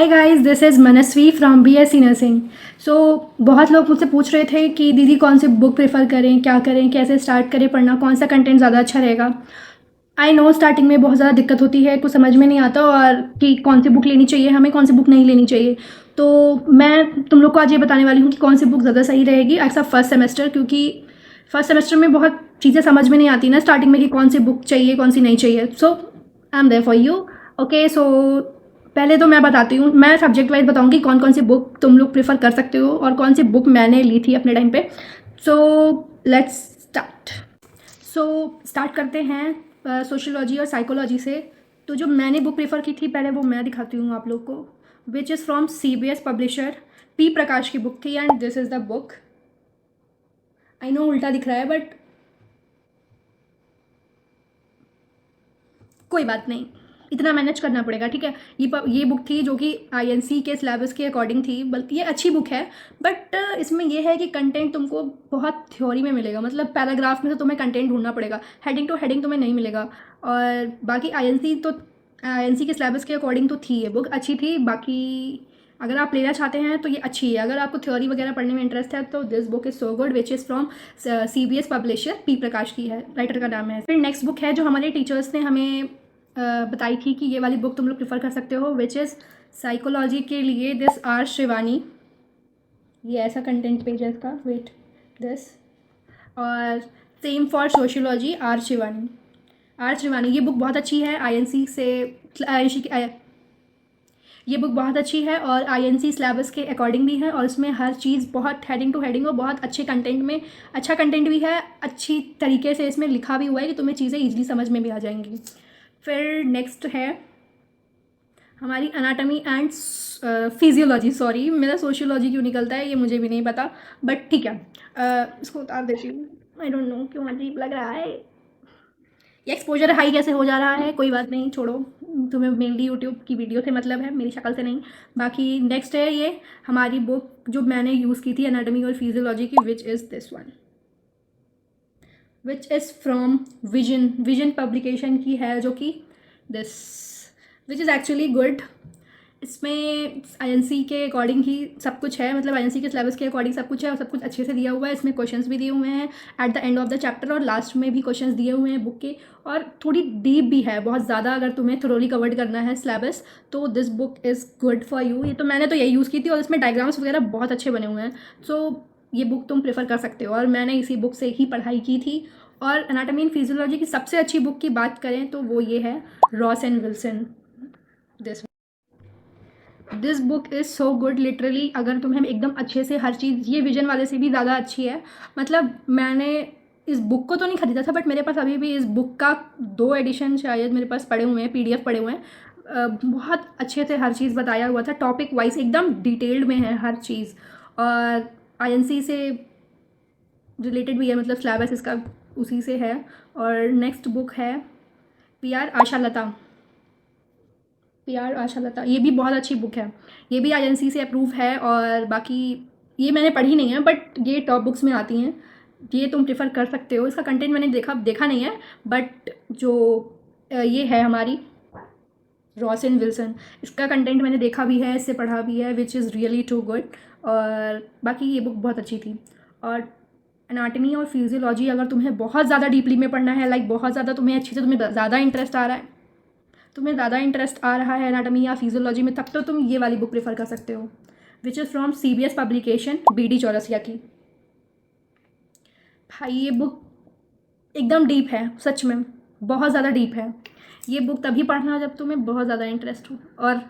Hi guys, this is Manasvi from BSc nursing. So बहुत लोग मुझसे पूछ रहे थे कि दीदी कौन सी बुक प्रेफर करें, क्या करें, कैसे स्टार्ट करें पढ़ना, कौन सा कंटेंट ज़्यादा अच्छा रहेगा। आई नो स्टार्टिंग में बहुत ज़्यादा दिक्कत होती है, कुछ समझ में नहीं आता और कि कौन सी बुक लेनी चाहिए हमें, कौन सी बुक नहीं लेनी चाहिए। तो मैं तुम लोग को आज ये बताने वाली हूँ कि कौन सी बुक ज़्यादा सही रहेगी एज अ फर्स्ट सेमेस्टर, क्योंकि फर्स्ट सेमेस्टर में बहुत चीज़ें समझ में नहीं आती ना स्टार्टिंग में कि कौन सी बुक चाहिए कौन सी नहीं चाहिए। So I am there for you. Okay, so पहले तो मैं बताती हूँ, मैं सब्जेक्ट वाइज बताऊँगी कौन कौन सी बुक तुम लोग प्रेफर कर सकते हो और कौन सी बुक मैंने ली थी अपने टाइम पे। So let's start. So start करते हैं सोशियोलॉजी और साइकोलॉजी से। तो जो मैंने बुक प्रेफर की थी पहले वो मैं दिखाती हूँ आप लोग को, which is from CBS publisher. P Prakash की बुक थी and this is the book. I know उल्टा दिख रहा है बट कोई बात नहीं, इतना मैनेज करना पड़ेगा, ठीक है। ये बुक थी जो कि INC के सिलेबस के अकॉर्डिंग थी, बल्कि ये अच्छी बुक है। बट इसमें ये है कि कंटेंट तुमको बहुत थ्योरी में मिलेगा, मतलब पैराग्राफ में तो तुम्हें कंटेंट ढूंढना पड़ेगा, हेडिंग टू हेडिंग तुम्हें नहीं मिलेगा। और बाकी INC के सिलेबस के अकॉर्डिंग तो थी, ये बुक अच्छी थी। बाकी अगर आप लेना चाहते हैं तो ये अच्छी है। अगर आपको थ्योरी वगैरह पढ़ने में इंटरेस्ट है तो this book is so good, which is from CBS publisher. P Prakash की है, राइटर का नाम है। फिर नेक्स्ट बुक है जो हमारे टीचर्स ने हमें बताई थी कि ये वाली बुक तुम लोग प्रेफर कर सकते हो, विच इज़ साइकोलॉजी के लिए दिस आर शिवानी। ये ऐसा कंटेंट पेज है इसका, वेट दिस। और same for sociology, R Shivani. ये बुक बहुत अच्छी है, INC से ये बुक बहुत अच्छी है और INC सिलेबस के अकॉर्डिंग भी है, और इसमें हर चीज़ बहुत हेडिंग टू हेडिंग और बहुत अच्छे कंटेंट में, अच्छा कंटेंट भी है, अच्छी तरीके से इसमें लिखा भी हुआ है कि तुम्हें चीज़ें ईजिली समझ में भी आ जाएंगी। फिर नेक्स्ट है हमारी अनाटमी एंड फिजियोलॉजी। सॉरी, मेरा सोशियोलॉजी क्यों निकलता है ये मुझे भी नहीं पता, बट ठीक है। इसको उतार देती हूँ, आई डोंट नो क्यों अजीब लग रहा है। ये एक्सपोजर हाई कैसे हो जा रहा है, कोई बात नहीं, छोड़ो। तुम्हें मेनली यूट्यूब की वीडियो से मतलब है, मेरी शक्ल से नहीं। बाकी नेक्स्ट है ये हमारी बुक जो मैंने यूज़ की थी अनाटमी और फिजियोलॉजी की, which is this one, which is from vision publication की है, जो कि this, which is actually good. इसमें INC के अकॉर्डिंग ही सब कुछ है, मतलब INC के सिलेबस के अकॉर्डिंग सब कुछ है और सब कुछ अच्छे से दिया हुआ है। इसमें क्वेश्चंस भी दिए हुए हैं at the end of the chapter, और लास्ट में भी क्वेश्चंस दिए हुए हैं बुक के। और थोड़ी डीप भी है बहुत ज़्यादा, अगर तुम्हें थोरोली कवर्ड करना है सिलेबस तो this book is good for you. ये तो मैंने तो यही यूज़ की थी और इसमें डायग्राम्स वगैरह बहुत अच्छे बने हुए हैं। सो ये बुक तुम प्रेफर कर सकते हो और मैंने इसी बुक से ही पढ़ाई की थी। और एनाटॉमी एंड फिजियोलॉजी की सबसे अच्छी बुक की बात करें तो वो ये है, Ross and Wilson. This book is so good literally. अगर तुम्हें एकदम अच्छे से हर चीज़, ये विजन वाले से भी ज़्यादा अच्छी है। मतलब मैंने इस बुक को तो नहीं खरीदा था, बट मेरे पास अभी भी इस बुक का 2 एडिशन शायद मेरे पास पड़े हुए हैं, PDF पड़े हुए हैं। बहुत अच्छे से हर चीज़ बताया हुआ था, टॉपिक वाइज एकदम डिटेल्ड में है हर चीज़। और INC से रिलेटेड भी है, मतलब सिलेबस इसका उसी से है। और नेक्स्ट बुक है आशा लता। ये भी बहुत अच्छी बुक है, ये भी INC से अप्रूव है। और बाकी ये मैंने पढ़ी नहीं है, बट ये टॉप बुक्स में आती हैं, ये तुम प्रेफर कर सकते हो। इसका कंटेंट मैंने देखा नहीं है, बट जो ये है हमारी रॉस एंड विल्सन, इसका कंटेंट मैंने देखा भी है, इससे पढ़ा भी है, which is really too good. और बाकी ये बुक बहुत अच्छी थी। और एनाटमी और फिजियोलॉजी अगर तुम्हें बहुत ज़्यादा डीपली में पढ़ना है, लाइक बहुत ज़्यादा तुम्हें अच्छी से, तुम्हें ज़्यादा इंटरेस्ट आ रहा है एनाटमी या फिजियोलॉजी में, तब तो तुम ये वाली बुक प्रेफर कर सकते हो, विच is from CBS publication, BD Chaurasia की। भाई ये बुक एकदम डीप है, सच में बहुत ज़्यादा डीप है। ये बुक तभी पढ़ना जब तुम्हें बहुत ज़्यादा इंटरेस्ट हो। और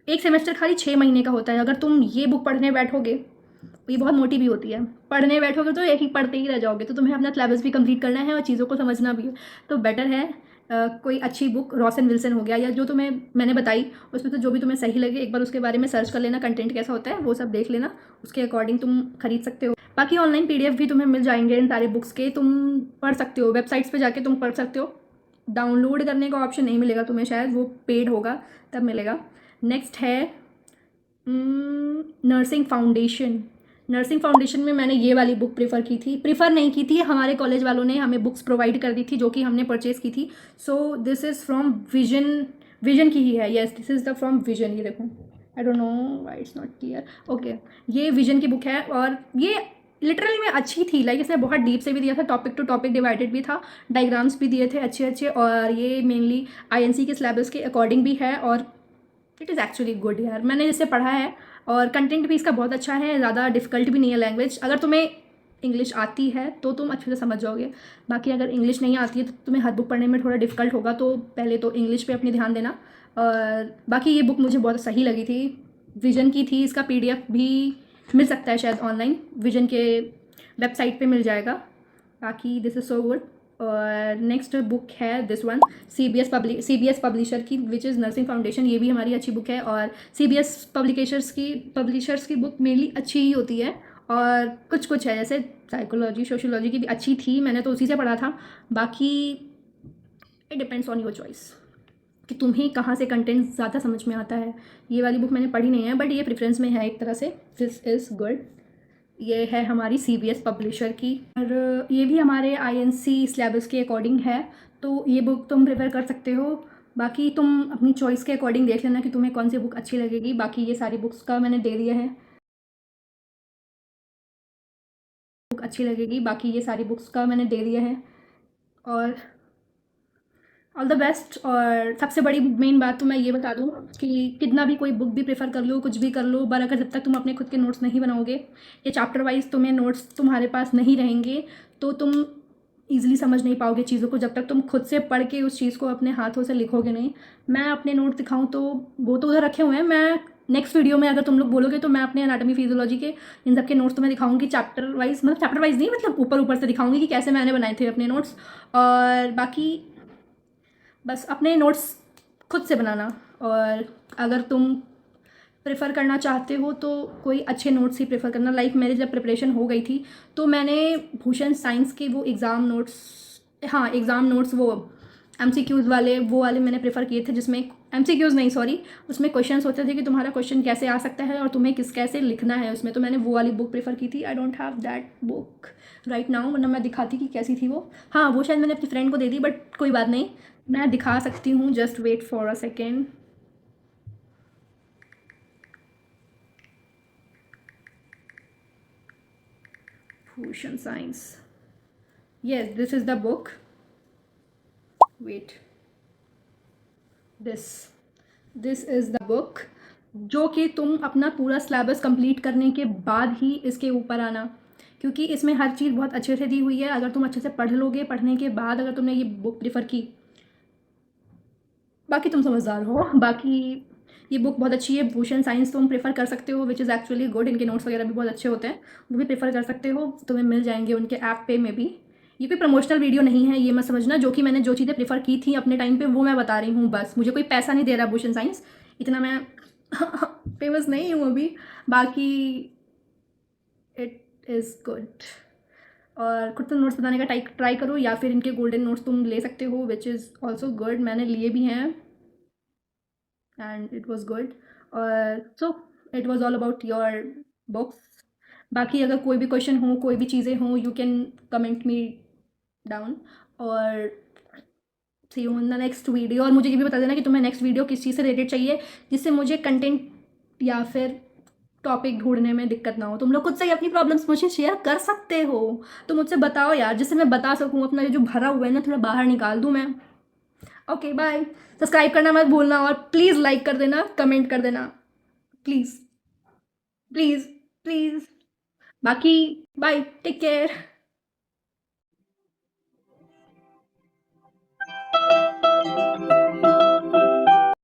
एक सेमेस्टर खाली 6 महीने का होता है। अगर तुम ये बुक पढ़ने बैठोगे, ये बहुत मोटी भी होती है, पढ़ने बैठोगे तो एक ही पढ़ते ही रह जाओगे, तो तुम्हें अपना सिलेबस भी कंप्लीट करना है और चीज़ों को समझना भी है। तो बेटर है कोई अच्छी बुक, रॉस एंड विल्सन हो गया, या जो तुम्हें मैंने बताई उसमें तो जो भी तुम्हें सही लगे एक बार उसके बारे में सर्च कर लेना, कंटेंट कैसा होता है वो सब देख लेना, उसके अकॉर्डिंग तुम खरीद सकते हो। बाकी ऑनलाइन PDF भी तुम्हें मिल जाएंगे इन सारे बुक्स के, तुम पढ़ सकते हो, वेबसाइट्स पे जाके तुम पढ़ सकते हो। डाउनलोड करने का ऑप्शन नहीं मिलेगा तुम्हें, शायद वो पेड होगा तब मिलेगा। नेक्स्ट है नर्सिंग फाउंडेशन में मैंने ये वाली बुक प्रेफर नहीं की थी, हमारे कॉलेज वालों ने हमें बुक्स प्रोवाइड कर दी थी जो कि हमने परचेज़ की थी। So this is from vision की ही है, yes this is the from vision. ये देखो, I don't know why it's not clear. Okay, ये विजन की बुक है और ये लिटरली में अच्छी थी। लाइक इसने बहुत डीप से भी दिया था, टॉपिक टू टॉपिक डिवाइडेड भी था, डायग्राम्स भी दिए थे अच्छे अच्छे, और ये मेनली आईएनसी के सिलेबस के अकॉर्डिंग भी है और इट इज़ एक्चुअली गुड यार। मैंने इसे पढ़ा है और कंटेंट भी इसका बहुत अच्छा है, ज़्यादा डिफिकल्ट भी नहीं है लैंग्वेज। अगर तुम्हें इंग्लिश आती है तो तुम अच्छे से समझ जाओगे, बाकी अगर इंग्लिश नहीं आती है तो तुम्हें हर बुक पढ़ने में थोड़ा डिफिकल्ट होगा, तो पहले तो इंग्लिश पे अपनी ध्यान देना। और बाकी ये बुक मुझे बहुत सही लगी थी, विजन की थी। इसका पीडीएफ भी मिल सकता है शायद ऑनलाइन, विजन के वेबसाइट पे मिल जाएगा। बाकी दिस इज़ सो गुड। और नेक्स्ट बुक है दिस वन, सीबीएस पब्लिशर की, विच इज़ नर्सिंग फाउंडेशन। ये भी हमारी अच्छी बुक है और सीबीएस पब्लिशर्स की बुक मेनली अच्छी ही होती है। और कुछ कुछ है जैसे साइकोलॉजी सोशियोलॉजी की भी अच्छी थी, मैंने तो उसी से पढ़ा था। बाकी it depends on your choice कि तुम्हें कहाँ से कंटेंट ज़्यादा समझ में आता है। ये वाली बुक मैंने पढ़ी नहीं है बट ये प्रेफरेंस में है एक तरह से। This is good. ये है हमारी सीबीएस पब्लिशर की और ये भी हमारे आईएनसी सिलेबस के अकॉर्डिंग है, तो ये बुक तुम प्रेफर कर सकते हो। बाकी तुम अपनी चॉइस के अकॉर्डिंग देख लेना कि तुम्हें कौन सी बुक अच्छी लगेगी। बाकी ये सारी बुक्स का मैंने दे दिया है, बुक अच्छी लगेगी। बाकी ये सारी बुक्स का मैंने दे दिया है और ऑल द बेस्ट। और सबसे बड़ी मेन बात तो मैं ये बता दूँ कि कितना भी कोई बुक भी प्रेफर कर लो, कुछ भी कर लो, पर अगर जब तक तुम अपने खुद के नोट्स नहीं बनाओगे, ये चैप्टर वाइज तुम्हें नोट्स तुम्हारे पास नहीं रहेंगे, तो तुम ईजिली समझ नहीं पाओगे चीज़ों को, जब तक तुम खुद से पढ़ के उस चीज़ को अपने हाथों से लिखोगे नहीं। मैं अपने नोट दिखाऊँ तो वो तो उधर रखे हुए हैं, मैं नेक्स्ट वीडियो में अगर तुम लोग बोलोगे तो मैं अपने एनाटॉमी फिजियोलॉजी के इन सब के नोट्स तुम्हें दिखाऊंगी, चैप्टर वाइज, मतलब चैप्टर वाइज नहीं, मतलब ऊपर ऊपर से दिखाऊंगी कि कैसे मैंने बनाए थे अपने नोट्स। और बाकी बस अपने नोट्स खुद से बनाना। और अगर तुम प्रेफर करना चाहते हो तो कोई अच्छे नोट्स ही प्रेफर करना। लाइक मेरी जब प्रिपरेशन हो गई थी तो मैंने भूषण साइंस के वो एग्ज़ाम नोट्स, हाँ एग्ज़ाम नोट्स, वो एमसीक्यूज़ वाले, वो वाले मैंने प्रेफर किए थे, जिसमें एमसीक्यूज़ नहीं सॉरी, उसमें क्वेश्चंस होते थे कि तुम्हारा क्वेश्चन कैसे आ सकता है और तुम्हें किस कैसे लिखना है उसमें, तो मैंने वो वाली बुक प्रेफर की थी। I don't have that book right now, वरना मैं दिखाती कि कैसी थी वो। हाँ वो शायद मैंने अपनी फ्रेंड को दे दी, बट कोई बात नहीं, मैं दिखा सकती हूँ, just wait for a second. Bhushan science, yes this is the book, wait, this is the book, जो कि तुम अपना पूरा सिलेबस कंप्लीट करने के बाद ही इसके ऊपर आना, क्योंकि इसमें हर चीज़ बहुत अच्छे से दी हुई है। अगर तुम अच्छे से पढ़ लोगे, पढ़ने के बाद अगर तुमने ये बुक प्रेफर की, बाकी तुम समझदार हो। बाकी ये बुक बहुत अच्छी है, भूषण साइंस तुम प्रेफर कर सकते हो, विच इज़ एक्चुअली गुड। इनके नोट्स वगैरह भी बहुत अच्छे होते हैं, वो भी प्रेफर कर सकते हो, तुम्हें मिल जाएंगे उनके ऐप पे में भी। ये कोई प्रमोशनल वीडियो नहीं है, ये मत समझना। जो कि मैंने जो चीज़ें प्रेफर की थी अपने टाइम पे वो मैं बता रही हूँ, बस मुझे कोई पैसा नहीं दे रहा भूषण साइंस, इतना मैं फेमस नहीं हूँ अभी। बाकी इट इज़ गुड। और खुद से नोट्स बनाने का ट्राई करो, या फिर इनके गोल्डन नोट्स तुम ले सकते हो, विच इज़ ऑल्सो गुड, मैंने लिए भी हैं एंड इट वॉज गुड। और so it was all about your books. बाकी अगर कोई भी क्वेश्चन हो, कोई भी चीज़ें हों, you can comment me down और see you in the next video. और मुझे ये भी बता देना कि तुम्हें नेक्स्ट वीडियो किस चीज़ से रिलेटेड चाहिए, जिससे मुझे कंटेंट या फिर टॉपिक ढूंढने में दिक्कत ना हो। तुम लोग खुद से ही अपनी प्रॉब्लम्स मुझे शेयर कर सकते हो, तो मुझसे बताओ यार, जिससे मैं बता सकूँ, अपना ये जो भरा हुआ है ना थोड़ा बाहर निकाल दूँ मैं। Okay bye. सब्सक्राइब करना मत भूलना और प्लीज़ लाइक कर देना, कमेंट कर देना, प्लीज़ प्लीज़ प्लीज़। बाकी बाय, टेक केयर।